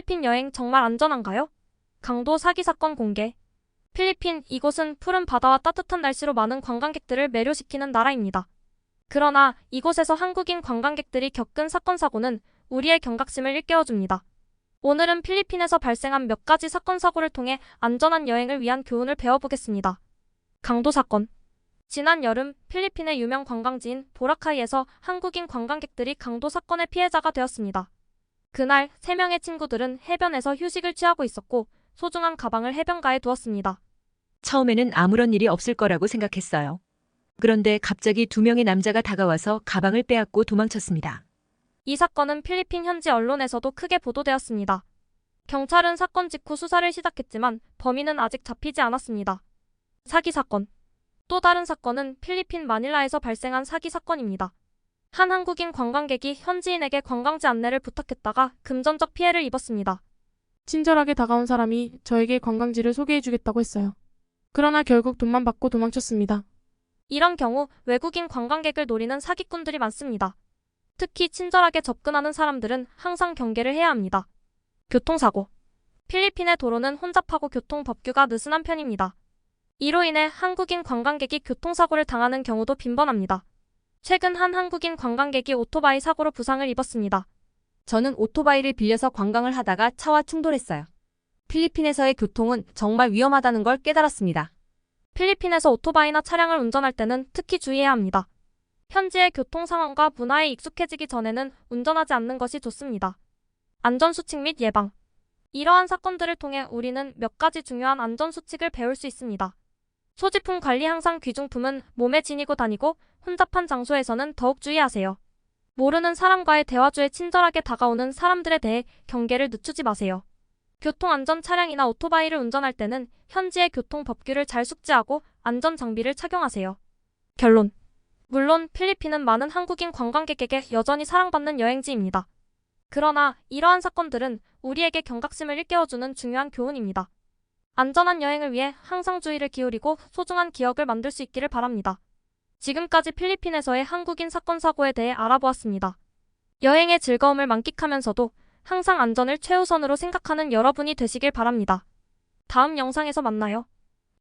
필리핀 여행 정말 안전한가요? 강도 사기 사건 공개. 필리핀, 이곳은 푸른 바다와 따뜻한 날씨로 많은 관광객들을 매료시키는 나라입니다. 그러나 이곳에서 한국인 관광객들이 겪은 사건 사고는 우리의 경각심을 일깨워줍니다. 오늘은 필리핀에서 발생한 몇 가지 사건 사고를 통해 안전한 여행을 위한 교훈을 배워보겠습니다. 강도 사건. 지난 여름 필리핀의 유명 관광지인 보라카이에서 한국인 관광객들이 강도 사건의 피해자가 되었습니다. 그날 3명의 친구들은 해변에서 휴식을 취하고 있었고 소중한 가방을 해변가에 두었습니다. 처음에는 아무런 일이 없을 거라고 생각했어요. 그런데 갑자기 2명의 남자가 다가와서 가방을 빼앗고 도망쳤습니다. 이 사건은 필리핀 현지 언론에서도 크게 보도되었습니다. 경찰은 사건 직후 수사를 시작했지만 범인은 아직 잡히지 않았습니다. 사기 사건. 또 다른 사건은 필리핀 마닐라에서 발생한 사기 사건입니다. 한 한국인 관광객이 현지인에게 관광지 안내를 부탁했다가 금전적 피해를 입었습니다. 친절하게 다가온 사람이 저에게 관광지를 소개해주겠다고 했어요. 그러나 결국 돈만 받고 도망쳤습니다. 이런 경우 외국인 관광객을 노리는 사기꾼들이 많습니다. 특히 친절하게 접근하는 사람들은 항상 경계를 해야 합니다. 교통사고. 필리핀의 도로는 혼잡하고 교통법규가 느슨한 편입니다. 이로 인해 한국인 관광객이 교통사고를 당하는 경우도 빈번합니다. 최근 한 한국인 관광객이 오토바이 사고로 부상을 입었습니다. 저는 오토바이를 빌려서 관광을 하다가 차와 충돌했어요. 필리핀에서의 교통은 정말 위험하다는 걸 깨달았습니다. 필리핀에서 오토바이나 차량을 운전할 때는 특히 주의해야 합니다. 현지의 교통 상황과 문화에 익숙해지기 전에는 운전하지 않는 것이 좋습니다. 안전수칙 및 예방. 이러한 사건들을 통해 우리는 몇 가지 중요한 안전수칙을 배울 수 있습니다. 소지품 관리. 항상 귀중품은 몸에 지니고 다니고 혼잡한 장소에서는 더욱 주의하세요. 모르는 사람과의 대화 중에 친절하게 다가오는 사람들에 대해 경계를 늦추지 마세요. 교통안전. 차량이나 오토바이를 운전할 때는 현지의 교통법규를 잘 숙지하고 안전장비를 착용하세요. 결론. 물론 필리핀은 많은 한국인 관광객에게 여전히 사랑받는 여행지입니다. 그러나 이러한 사건들은 우리에게 경각심을 일깨워주는 중요한 교훈입니다. 안전한 여행을 위해 항상 주의를 기울이고 소중한 기억을 만들 수 있기를 바랍니다. 지금까지 필리핀에서의 한국인 사건 사고에 대해 알아보았습니다. 여행의 즐거움을 만끽하면서도 항상 안전을 최우선으로 생각하는 여러분이 되시길 바랍니다. 다음 영상에서 만나요.